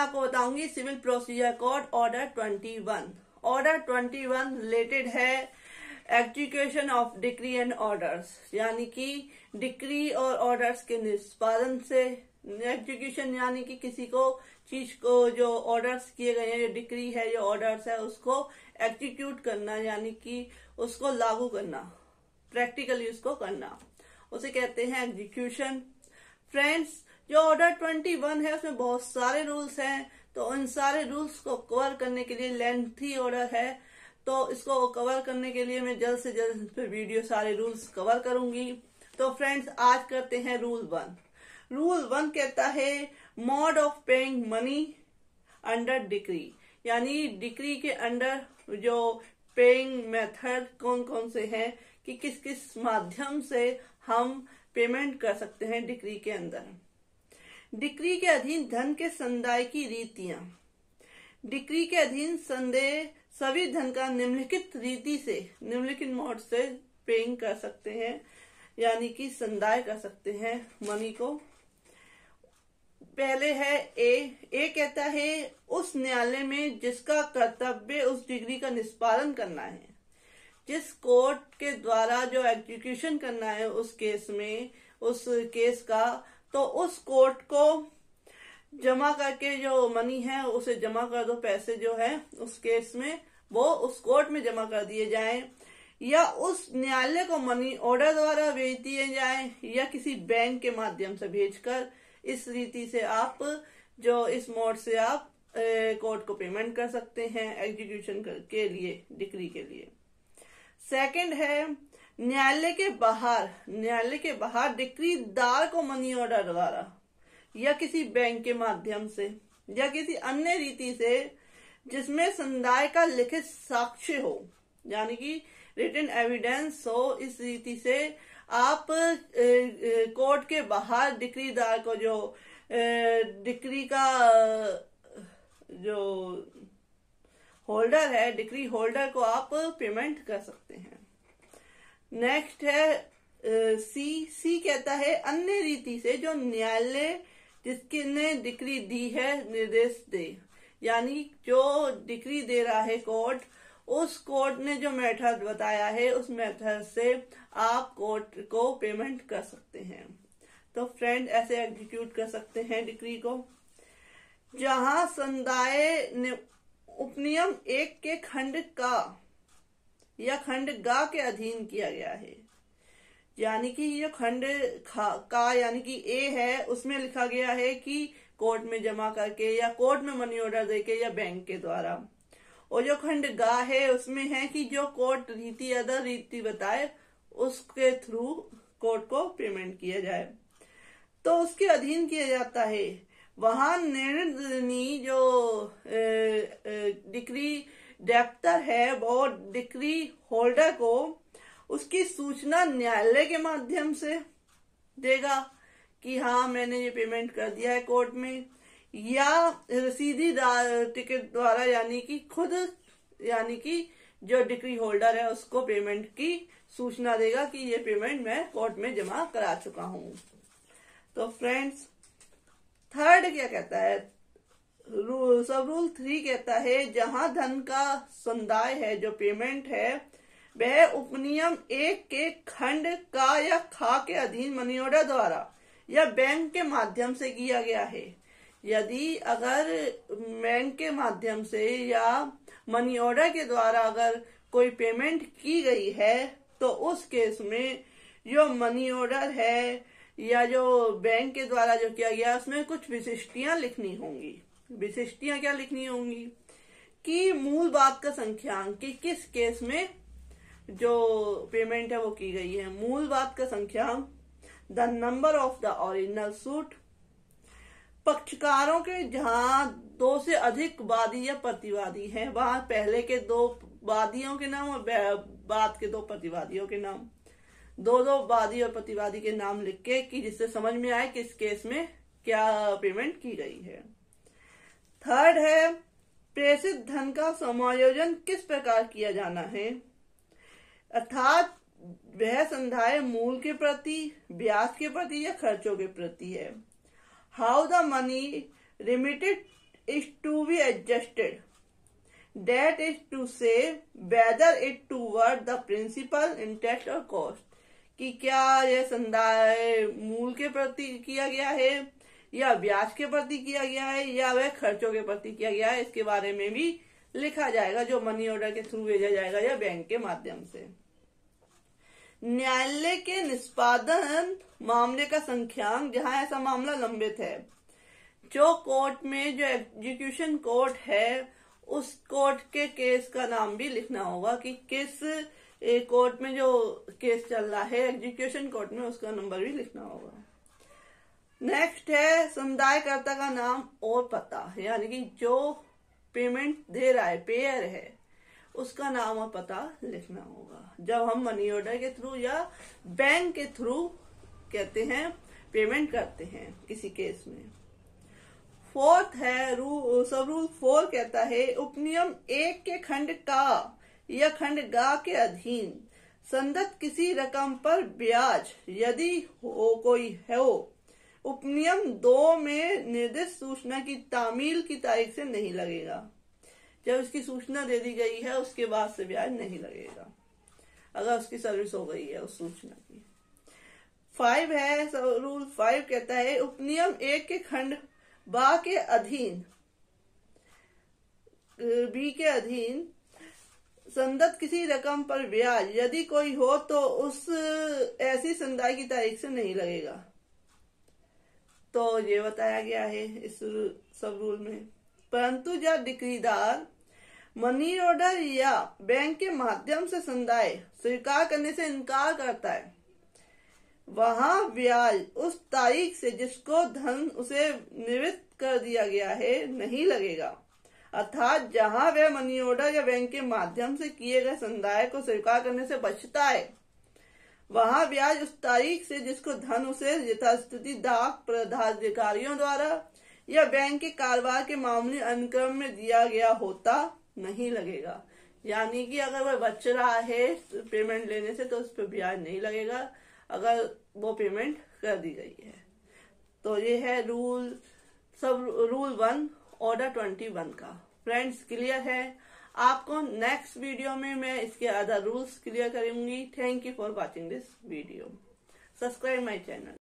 आपको बताऊंगी civil procedure code order 21। Order 21 related है execution of decree and orders, यानी कि डिक्री और ऑर्डर्स के निष्पादन से। एग्जीक्यूशन यानी कि किसी को चीज को जो ऑर्डर्स किए गए हैं, जो डिक्री है, जो ऑर्डर्स है, उसको एग्जीक्यूट करना, यानी कि उसको लागू करना, प्रैक्टिकली उसको करना, उसे कहते हैं एग्जीक्यूशन। फ्रेंड्स, जो ऑर्डर 21 है उसमें बहुत सारे रूल्स हैं, तो इन सारे रूल्स को कवर करने के लिए लेंथी ऑर्डर है, तो इसको कवर करने के लिए मैं जल्द से जल्द इस पे वीडियो सारे रूल्स कवर करूंगी। तो फ्रेंड्स, आज करते हैं रूल 1। रूल 1 कहता है mode of paying money under decree, यानी डिक्री के अंडर जो पेइंग मेथड कौन कौन से हैं, कि किस किस माध्यम से हम पेमेंट कर सकते हैं डिक्री के अंदर। डिक्री के अधीन धन के संदाय की रीतियां। डिक्री के अधीन संदेह सभी धन का निम्नलिखित रीति से, निम्नलिखित मोड से पेइंग कर सकते हैं, यानी कि संदाय कर सकते हैं मनी को। पहले है ए कहता है उस न्यायालय में जिसका कर्तव्य उस डिक्री का निष्पादन करना है। जिस कोर्ट के द्वारा जो एग्जीक्यूशन करना है उस केस में, उस केस का, तो उस कोर्ट को जमा करके जो मनी है उसे जमा कर दो, पैसे जो है उस केस में वो उस कोर्ट में जमा कर दिए जाएं, या उस न्यायालय को मनी ऑर्डर द्वारा भेज दिए जाएं, या किसी बैंक के माध्यम से भेजकर, इस रीति से आप जो इस मोड से आप कोर्ट को पेमेंट कर सकते हैं एग्जीक्यूशन के लिए, डिक्री के लिए। सेकंड है न्यायालय के बाहर डिक्रीदार को मनी ऑर्डर द्वारा या किसी बैंक के माध्यम से या किसी अन्य रीति से जिसमें संदाय का लिखित साक्ष्य हो, यानी कि रिटन एविडेंस हो, इस रीति से आप कोर्ट के बाहर डिक्रीदार को, जो डिक्री का जो होल्डर है, डिक्री होल्डर को आप पेमेंट कर सकते हैं। नेक्स्ट है सी कहता है अन्य रीति से जो न्यायालय जिसके ने डिक्री दी है निर्देश दे, यानी जो डिक्री दे रहा है कोर्ट, उस कोर्ट ने जो मेथड बताया है उस मेथड से आप कोर्ट को पेमेंट कर सकते हैं। तो फ्रेंड, ऐसे एग्जीक्यूट कर सकते हैं डिक्री को। जहां संदाय ने उपनियम 1 के खंड का या खंड गा के अधीन किया गया है, यानी कि ये खंड का यानी कि ए है, उसमें लिखा गया है कि कोर्ट में जमा करके या कोर्ट में मनी ऑर्डर देके या बैंक के द्वारा, और जो खंड गा है उसमें है कि जो कोर्ट रीति अदर रीति बताए उसके थ्रू कोर्ट को पेमेंट किया जाए, तो उसके अधीन किया जाता है। वहां निर्णय जो डिक्री डेप्टर है वो डिक्री होल्डर को उसकी सूचना न्यायालय के माध्यम से देगा कि हाँ मैंने ये पेमेंट कर दिया है कोर्ट में, या रसीदी टिकट द्वारा, यानी कि खुद, यानी कि जो डिक्री होल्डर है उसको पेमेंट की सूचना देगा कि ये पेमेंट मैं कोर्ट में जमा करा चुका हूं। तो फ्रेंड्स, थर्ड क्या कहता है, सब रूल 3 कहता है जहां धन का संदाय है, जो पेमेंट है, वह उपनियम 1 के खंड का या खा के अधीन मनी ऑर्डर द्वारा या बैंक के माध्यम से किया गया है। यदि अगर बैंक के माध्यम से या मनी ऑर्डर के द्वारा अगर कोई पेमेंट की गई है, तो उस केस में जो मनी ऑर्डर है या जो बैंक के द्वारा जो किया गया उसमें कुछ विशिष्टियां लिखनी होंगी। विशिष्टियां क्या लिखनी होंगी कि मूल बात का संख्यांक, कि किस केस में जो पेमेंट है वो की गई है, मूल बात का संख्यांक, the number of the original suit, पक्षकारों के जहां 2 से अधिक वादी या प्रतिवादी हैं वहां पहले के 2 वादियों के नाम और बाद के 2 प्रतिवादियों के नाम, 2 वादी और प्रतिवादी के नाम लिख के, कि जिससे समझ में आए किस केस में क्या पेमेंट की गई है। थर्ड है प्रेषित धन का समायोजन किस प्रकार किया जाना है, अर्थात वह संदाय मूल के प्रति, ब्याज के प्रति या खर्चों के प्रति है। How the money remitted is to be adjusted. That is to say whether it toward the principal, interest or cost. कि क्या यह संदाय मूल के प्रति किया गया है या ब्याज के प्रति किया गया है या वह खर्चों के प्रति किया गया है, इसके बारे में भी लिखा जाएगा जो मनी ऑर्डर के थ्रू भेजा जाएगा या बैंक के माध्यम से। न्यायालय के निष्पादन मामले का संख्यांक, जहां ऐसा मामला लंबित है, जो कोर्ट में जो एग्जीक्यूशन कोर्ट है उस कोर्ट के केस का नाम भी लिखना होगा कि किस कोर्ट में जो केस चल रहा है एग्जीक्यूशन कोर्ट में, उसका नंबर भी लिखना होगा। नेक्स्ट है संदायकर्ता का नाम और पता, यानी कि जो पेमेंट दे रहा है, पेयर है, उसका नाम और पता लिखना होगा जब हम मनी ऑर्डर के थ्रू या बैंक के थ्रू कहते हैं पेमेंट करते हैं किसी केस में। फोर्थ है सब रूल 4 कहता है उपनियम 1 के खंड का या खंड गा के अधीन संदत किसी रकम पर ब्याज यदि हो कोई हो, उपनियम 2 में निर्दिष्ट सूचना की तामील की तारीख से नहीं लगेगा। जब उसकी सूचना दे दी गई है उसके बाद से ब्याज नहीं लगेगा अगर उसकी सर्विस हो गई है उस सूचना की। 5 है रूल 5 कहता है उपनियम 1 के खंड बा के अधीन बी के अधीन संदत किसी रकम पर ब्याज यदि कोई हो तो उस ऐसी संदाय की तारीख से नहीं लगेगा। तो ये बताया गया है इस सब रूल में। परंतु जब डिक्रीदार मनी ऑर्डर या बैंक के माध्यम से संदाय स्वीकार करने से इनकार करता है, वहां ब्याज उस तारीख से जिसको धन उसे निवृत्त कर दिया गया है नहीं लगेगा। अर्थात जहां वह मनी ऑर्डर या बैंक के माध्यम से किए गए संदाय को स्वीकार करने से बचता है, वहां ब्याज उस तारीख से जिसको धन उसे यथास्थिति डाक प्राधिकारियों द्वारा या बैंक के कारोबार के मामूली अनुक्रम में दिया गया होता नहीं लगेगा। यानी कि अगर वह बच रहा है पेमेंट लेने से तो उस पर ब्याज नहीं लगेगा अगर वो पेमेंट कर दी गई है। तो ये है रूल 1 ऑर्डर 21 का। फ्रेंड्स क्लियर है? आपको नेक्स्ट वीडियो में मैं इसके अदर रूल्स क्लियर करूंगी। Thank you for watching this video. Subscribe my channel.